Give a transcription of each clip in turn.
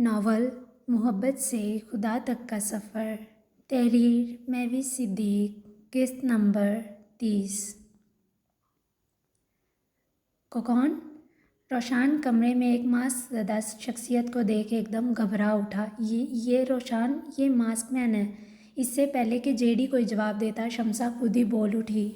Novel محبت سے خدا تک کا سفر، تحریر مہوش صدیق، قسط نمبر 30۔ کون؟ روشان کمرے میں ایک ماسک زدہ شخصیت کو دیکھ ایک دم گھبرا اٹھا۔ یہ روشان، یہ ماسک مین ہے۔ اس سے پہلے کہ جے ڈی کوئی جواب دیتا، شمسا خود ہی بول اٹھی۔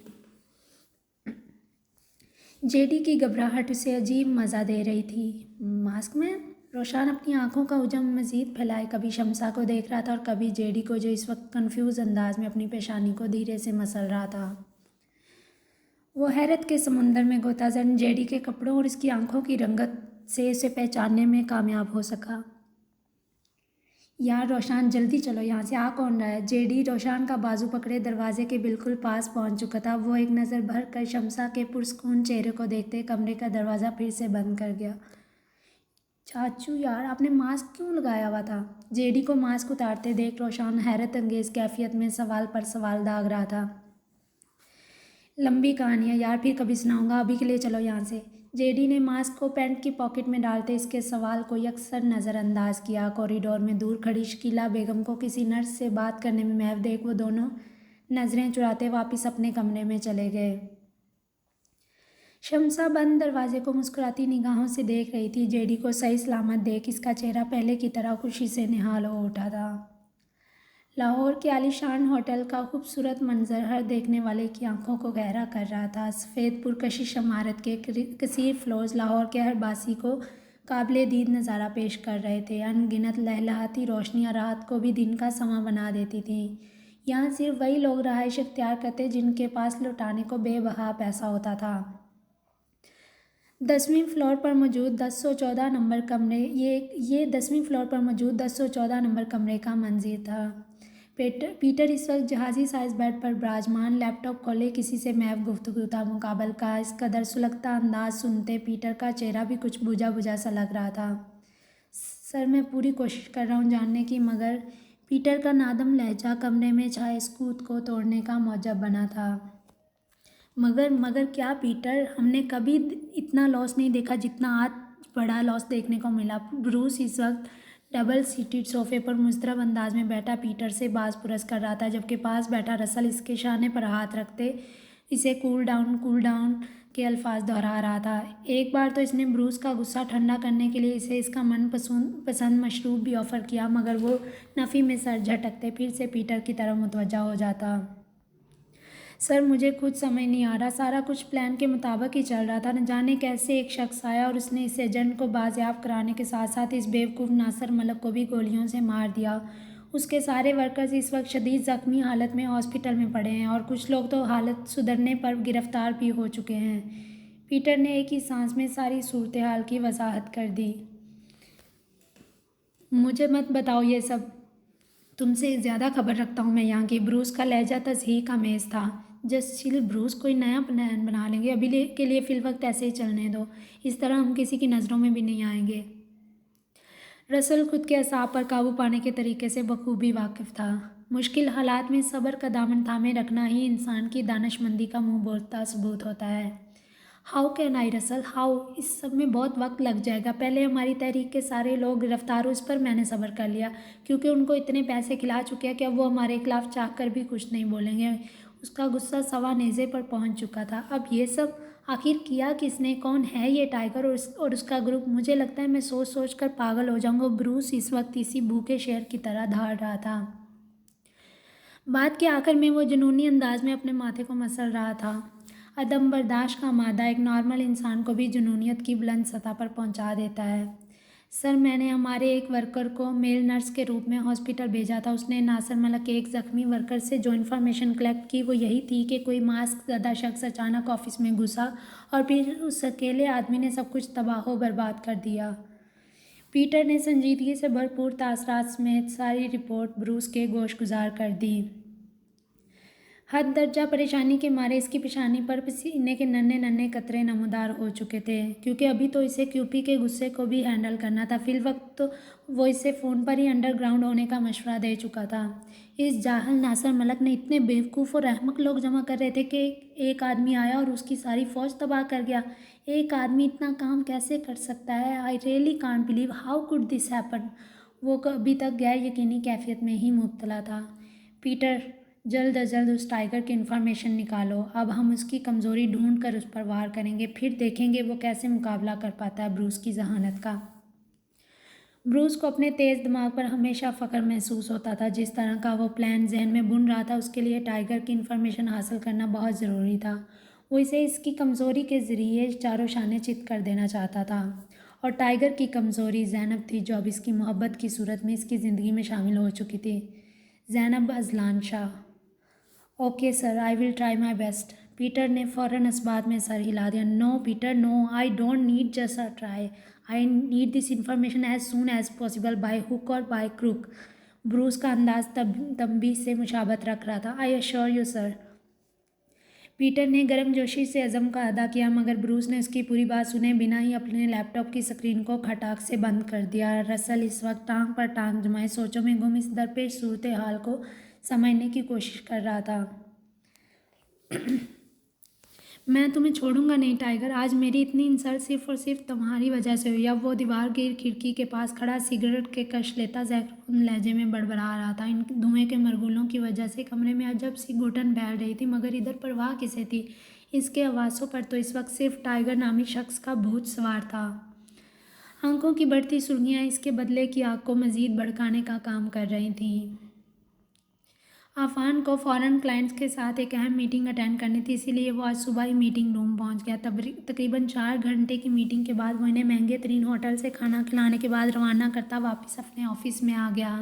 جے ڈی کی گھبراہٹ اسے عجیب مزہ دے رہی تھی۔ ماسک مین؟ روشان اپنی آنکھوں کا حجم مزید پھیلائے کبھی شمسا کو دیکھ رہا تھا اور کبھی جے ڈی کو، جو اس وقت کنفیوز انداز میں اپنی پیشانی کو دھیرے سے مسل رہا تھا۔ وہ حیرت کے سمندر میں غوطہ زن جے ڈی کے کپڑوں اور اس کی آنکھوں کی رنگت سے اسے پہچاننے میں کامیاب ہو سکا۔ یار روشان، جلدی چلو یہاں سے، آ کون رہا ہے؟ جے ڈی روشان کا بازو پکڑے دروازے کے بالکل پاس پہنچ چکا تھا۔ وہ ایک نظر بھر کر شمسا کے پرسکون چہرے کو دیکھتے کمرے کا دروازہ پھر سے بند کر گیا۔ چاچو یار، آپ نے ماسک کیوں لگایا ہوا تھا؟ جے ڈی کو ماسک اتارتے دیکھ روشان حیرت انگیز کیفیت میں سوال پر سوال داغ رہا تھا۔ لمبی کہانی ہے یار، پھر کبھی سناؤں گا، ابھی کے لیے چلو یہاں سے۔ جے ڈی نے ماسک کو پینٹ کی پاکٹ میں ڈالتے اس کے سوال کو یکسر نظر انداز کیا۔ کوریڈور میں دور کھڑی شکیلہ بیگم کو کسی نرس سے بات کرنے میں محو دیکھ وہ دونوں نظریں چراتے واپس اپنے کمرے میں چلے گئے۔ شمسا بند دروازے کو مسکراتی نگاہوں سے دیکھ رہی تھی۔ جے ڈی کو صحیح سلامت دیکھ اس کا چہرہ پہلے کی طرح خوشی سے نہال ہو اٹھا تھا۔ لاہور کے عالیشان ہوٹل کا خوبصورت منظر ہر دیکھنے والے کی آنکھوں کو گہرا کر رہا تھا۔ سفید پرکشش عمارت کے کثیر فلورز لاہور کے ہر باسی کو قابل دید نظارہ پیش کر رہے تھے۔ ان گنت لہلہاتی روشنیاں رات کو بھی دن کا سماں بنا دیتی تھیں۔ یہاں صرف وہی لوگ رہائش اختیار کرتے جن کے پاس لوٹانے کو بے بہا پیسہ ہوتا تھا۔ 10ویں فلور پر موجود 1014 نمبر کمرے یہ 10ویں فلور پر موجود 1014 نمبر کمرے کا منظر تھا۔ پیٹر اس وقت جہازی سائز بیڈ پر براجمان، لیپ ٹاپ کھولے کسی سے محو گفتگو تھا مقابل کا۔ اس قدر سلگتا انداز سنتے پیٹر کا چہرہ بھی کچھ بجھا بجھا سا لگ رہا تھا۔ سر میں پوری کوشش کر رہا ہوں جاننے کی، مگر پیٹر کا نادم لہجہ کمرے میں چھائے سکوت کو توڑنے کا موجب بنا تھا۔ مگر کیا پیٹر؟ ہم نے کبھی اتنا لاس نہیں دیکھا جتنا آج بڑا لاس دیکھنے کو ملا۔ بروس اس وقت ڈبل سیٹڈ صوفے پر مضطرب انداز میں بیٹھا پیٹر سے باز پرس کر رہا تھا، جبکہ پاس بیٹھا رسل اس کے شانے پر ہاتھ رکھتے اسے کول ڈاؤن کے الفاظ دہرا رہا تھا۔ ایک بار تو اس نے بروس کا غصہ ٹھنڈا کرنے کے لیے اسے اس کا من پسند مشروب بھی آفر کیا، مگر وہ نفی میں سر جھٹکتے پھر سے پیٹر کی طرف متوجہ ہو جاتا۔ سر مجھے خود سمجھ نہیں آ رہا، سارا کچھ پلان کے مطابق ہی چل رہا تھا۔ نہ جانے کیسے ایک شخص آیا اور اس نے اس ایجنٹ کو بازیاب کرانے کے ساتھ ساتھ اس بیوقوف ناصر ملک کو بھی گولیوں سے مار دیا۔ اس کے سارے ورکرز اس وقت شدید زخمی حالت میں ہاسپٹل میں پڑے ہیں اور کچھ لوگ تو حالت سدھرنے پر گرفتار بھی ہو چکے ہیں۔ پیٹر نے ایک ہی سانس میں ساری صورتحال کی وضاحت کر دی۔ مجھے مت بتاؤ یہ سب، تم سے زیادہ خبر رکھتا ہوں میں یہاں کی۔ بروس کا لہجہ تصحیح آمیز تھا۔ جسٹ چل بروس، کوئی نیا پلان بنا لیں گے، ابھی کے لیے فی الوقت ایسے ہی چلنے دو، اس طرح ہم کسی کی نظروں میں بھی نہیں آئیں گے۔ رسل خود کے اعصاب پر قابو پانے کے طریقے سے بخوبی واقف تھا۔ مشکل حالات میں صبر کا دامن تھامے رکھنا ہی انسان کی دانش مندی کا منہ بولتا ثبوت ہوتا ہے۔ ہاؤ کین آئی رسل، ہاؤ؟ اس سب میں بہت وقت لگ جائے گا۔ پہلے ہماری تحریک کے سارے لوگ گرفتار ہو، اس پر میں نے صبر کر لیا، کیونکہ ان کو اتنے پیسے کھلا چکے ہیں کہ اب وہ ہمارے خلاف چاہ کر بھی کچھ نہیں بولیں گے۔ اس کا غصہ سوا نیزے پر پہنچ چکا تھا۔ اب یہ سب آخر کیا کس نے؟ کون ہے یہ ٹائیگر اور اس کا گروپ؟ مجھے لگتا ہے میں سوچ کر پاگل ہو جاؤں گا۔ بروس اس وقت اسی بھوکے شیر کی طرح دھاڑ رہا تھا۔ بات کے آخر میں وہ جنونی انداز میں اپنے ماتھے کو مسل رہا تھا۔ عدم برداشت کا مادہ ایک نارمل انسان کو بھی جنونیت کی بلند سطح پر پہنچا دیتا ہے۔ سر میں نے ہمارے ایک ورکر کو میل نرس کے روپ میں ہاسپٹل بھیجا تھا۔ اس نے ناصر ملک کے ایک زخمی ورکر سے جو انفارمیشن کلیکٹ کی وہ یہی تھی کہ کوئی ماسک زدہ شخص اچانک آفس میں گھسا اور پھر اس اکیلے آدمی نے سب کچھ تباہ و برباد کر دیا۔ پیٹر نے سنجیدگی سے بھرپور تاثرات سمیت ساری رپورٹ بروس کے گوش گزار کر دی۔ حد درجہ پریشانی کے مارے اس کی پیشانی پر پسینے کے ننھے قطرے نمودار ہو چکے تھے، کیونکہ ابھی تو اسے کیوپی کے غصے کو بھی ہینڈل کرنا تھا۔ فی الوقت تو وہ اسے فون پر ہی انڈر گراؤنڈ ہونے کا مشورہ دے چکا تھا۔ اس جاہل ناصر ملک نے اتنے بیوقوف اور احمق لوگ جمع کر رہے تھے کہ ایک آدمی آیا اور اس کی ساری فوج تباہ کر گیا۔ ایک آدمی اتنا کام کیسے کر سکتا ہے؟ I really can't believe how could this happen? وہ ابھی تک غیر یقینی کیفیت میں ہی مبتلا تھا۔ پیٹر، جلد از جلد اس ٹائیگر کی انفارمیشن نکالو۔ اب ہم اس کی کمزوری ڈھونڈ کر اس پر وار کریں گے، پھر دیکھیں گے وہ کیسے مقابلہ کر پاتا ہے بروس کی ذہانت کا۔ بروس کو اپنے تیز دماغ پر ہمیشہ فخر محسوس ہوتا تھا۔ جس طرح کا وہ پلان ذہن میں بن رہا تھا، اس کے لیے ٹائیگر کی انفارمیشن حاصل کرنا بہت ضروری تھا۔ وہ اسے اس کی کمزوری کے ذریعے چاروں شانے چت کر دینا چاہتا تھا، اور ٹائیگر کی کمزوری زینب تھی، جو اب اس کی محبت کی صورت میں اس کی زندگی میں شامل ہو چکی تھی۔ Zainab Azlan Shah. Okay sir, I will try my best. Peter نے فوراً اس بات میں سر ہلا دیا۔ No Peter, no, I don't need just a try, I need this information as soon as possible, by hook or by کروک۔ Bruce کا انداز تنبیہ سے مشابہت رکھ رہا تھا۔ آئی ایشور یو سر۔ پیٹر نے گرم جوشی سے عزم کا ادا کیا، مگر بروس نے اس کی پوری بات سنے بنا ہی اپنے لیپ ٹاپ کی اسکرین کو کھٹاک سے بند کر دیا۔ رسل اس وقت ٹانگ پر ٹانگ جمائے سوچوں میں گم اس درپیش صورتحال کو سمجھنے کی کوشش کر رہا تھا۔ میں تمہیں چھوڑوں گا نہیں ٹائیگر، آج میری اتنی انسلٹ صرف اور صرف تمہاری وجہ سے ہوئی۔ اب وہ دیوار گیر کھڑکی کے پاس کھڑا سگریٹ کے کش لیتا زہرخون لہجے میں بڑبڑا رہا تھا۔ ان دھوئیں کے مرغولوں کی وجہ سے کمرے میں عجب سی گھٹن پھیل رہی تھی، مگر ادھر پرواہ کسے تھی؟ اس کے حواسوں پر تو اس وقت صرف ٹائیگر نامی شخص کا بھوت سوار تھا۔ آنکھوں کی بڑھتی سرخیاں اس کے بدلے کی آگ کو مزید بھڑکانے کا کام کر رہی تھیں۔ عفان کو فوراً کلائنٹس کے ساتھ ایک اہم میٹنگ اٹینڈ کرنی تھی، اسی لیے وہ آج صبح ہی میٹنگ روم پہنچ گیا۔ تقریباً 4 گھنٹے کی میٹنگ کے بعد وہ انہیں مہنگے ترین ہوٹل سے کھانا کھلانے کے بعد روانہ کرتا واپس اپنے آفس میں آ گیا۔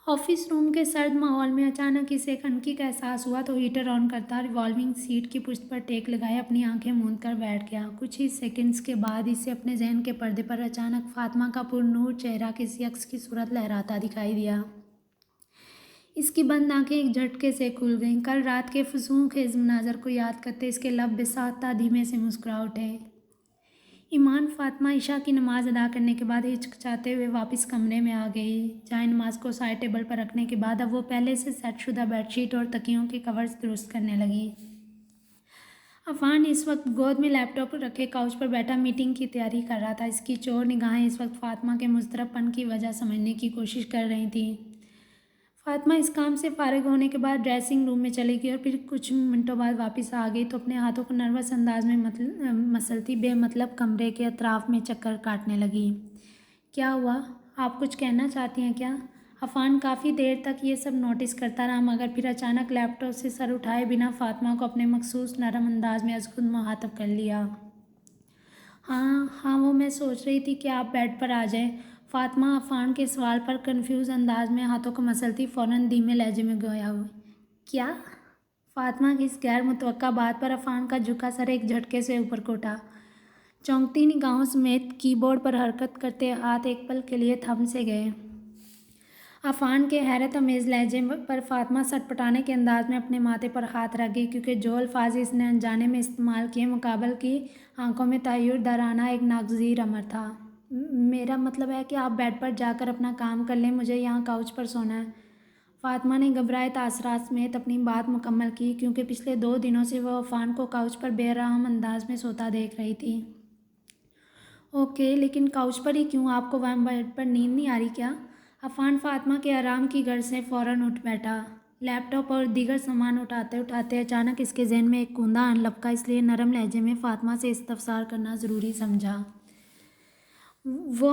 آفس روم کے سرد ماحول میں اچانک اسے ایک انکی کا احساس ہوا تو ہیٹر آن کرتا ریوالونگ سیٹ کی پشت پر ٹیک لگائے اپنی آنکھیں موند کر بیٹھ گیا۔ کچھ ہی سیکنڈز کے بعد اسے اپنے ذہن کے پردے پر اچانک فاطمہ کا پر نور چہرہ کسی عکس کی صورت لہراتا دکھائی دیا۔ اس کی بند آنکھیں ایک جھٹکے سے کھل گئیں۔ کل رات کے فسون خیز مناظر کو یاد کرتے اس کے لب بساختہ دھیمے سے مسکرا اٹھے۔ ایمان، فاطمہ عشاء کی نماز ادا کرنے کے بعد ہچکچاتے ہوئے واپس کمرے میں آ گئی۔ جائے نماز کو سائڈ ٹیبل پر رکھنے کے بعد اب وہ پہلے سے سیٹ شدہ بیڈ شیٹ اور تکیوں کے کورز درست کرنے لگی۔ عفان اس وقت گود میں لیپ ٹاپ رکھے کاؤچ پر بیٹھا میٹنگ کی تیاری کر رہا تھا۔ اس کی چور نگاہیں اس وقت فاطمہ کے مضطرب پن کی وجہ سمجھنے کی کوشش کر رہی تھیں۔ فاطمہ اس کام سے فارغ ہونے کے بعد ڈریسنگ روم میں چلی گئی اور پھر کچھ منٹوں بعد واپس آ گئی تو اپنے ہاتھوں کو نروس انداز میں مسلتی بے مطلب کمرے کے اطراف میں چکر کاٹنے لگی۔ کیا ہوا؟ آپ کچھ کہنا چاہتی ہیں کیا؟ عفان کافی دیر تک یہ سب نوٹس کرتا رہا، مگر پھر اچانک لیپ ٹاپ سے سر اٹھائے بنا فاطمہ کو اپنے مخصوص نرم انداز میں از خود مخاطب کر لیا۔ ہاں وہ میں سوچ رہی تھی کہ آپ بیڈ پر آ جائیں۔ فاطمہ عفان کے سوال پر کنفیوز انداز میں ہاتھوں کو مسلتی فوراً دھیمے لہجے میں گویا ہوئی۔ کیا؟ فاطمہ کی اس غیر متوقع بات پر عفان کا جھکا سر ایک جھٹکے سے اوپر کو اٹھا۔ چونکتی نگاہوں سمیت کی بورڈ پر حرکت کرتے ہاتھ ایک پل کے لیے تھم سے گئے۔ عفان کے حیرت آمیز لہجے پر فاطمہ سٹ پٹانے کے انداز میں اپنے ماتھے پر ہاتھ رکھ گئی، کیونکہ جو الفاظ اس نے انجانے میں استعمال کیے مقابل کی آنکھوں میں تحیر دارانا ایک ناگزیر امر تھا۔ میرا مطلب ہے کہ آپ بیڈ پر جا کر اپنا کام کر لیں، مجھے یہاں کاؤچ پر سونا ہے۔ فاطمہ نے گھبرائے تاثرات سمیت اپنی بات مکمل کی، کیونکہ پچھلے 2 دنوں سے وہ عفان کو کاؤچ پر بے رحم انداز میں سوتا دیکھ رہی تھی۔ اوکے، لیکن کاؤچ پر ہی کیوں؟ آپ کو وہاں بیڈ پر نیند نہیں آ رہی کیا؟ عفان فاطمہ کے آرام کی غرض سے فوراً اٹھ بیٹھا۔ لیپ ٹاپ اور دیگر سامان اٹھاتے اٹھاتے اچانک اس کے ذہن میں ایک کوندہ آن لپکا، اس لیے نرم لہجے میں فاطمہ سے استفسار کرنا ضروری سمجھا۔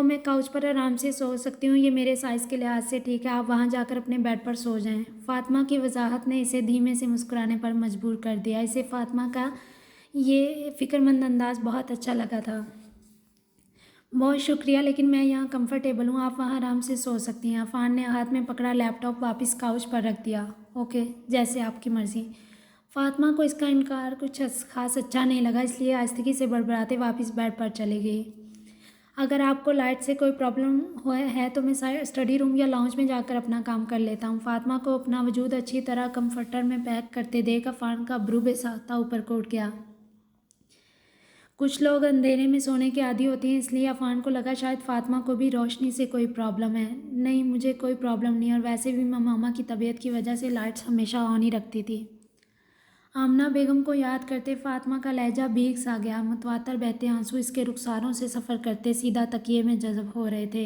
میں کاؤچ پر آرام سے سو سکتی ہوں، یہ میرے سائز کے لحاظ سے ٹھیک ہے، آپ وہاں جا کر اپنے بیڈ پر سو جائیں۔ فاطمہ کی وضاحت نے اسے دھیمے سے مسکرانے پر مجبور کر دیا۔ اسے فاطمہ کا یہ فکرمند انداز بہت اچھا لگا تھا۔ بہت شکریہ، لیکن میں یہاں کمفرٹیبل ہوں، آپ وہاں آرام سے سو سکتی ہیں۔ عفان نے ہاتھ میں پکڑا لیپ ٹاپ واپس کاؤچ پر رکھ دیا۔ اوکے، جیسے آپ کی مرضی۔ فاطمہ کو اس کا انکار کچھ خاص اچھا نہیں لگا، اس لیے آہستگی سے بڑبڑاتے واپس بیڈ پر چلی گئی۔ اگر آپ کو لائٹ سے کوئی پرابلم ہے تو میں اسٹڈی روم یا لاؤنج میں جا کر اپنا کام کر لیتا ہوں۔ فاطمہ کو اپنا وجود اچھی طرح کمفرٹر میں پیک کرتے دیکھ عفان کا ابرو بے ساختہ اوپر کو اٹھ گیا۔ کچھ لوگ اندھیرے میں سونے کے عادی ہوتے ہیں، اس لیے عفان کو لگا شاید فاطمہ کو بھی روشنی سے کوئی پرابلم ہے۔ نہیں، مجھے کوئی پرابلم نہیں، اور ویسے بھی میں ماما کی طبیعت کی وجہ سے لائٹس ہمیشہ آن ہی رکھتی تھی۔ آمنہ بیگم کو یاد کرتے فاطمہ کا لہجہ بھیگ سا گیا۔ متواتر بہتے آنسو اس کے رخساروں سے سفر کرتے سیدھا تکیے میں جذب ہو رہے تھے۔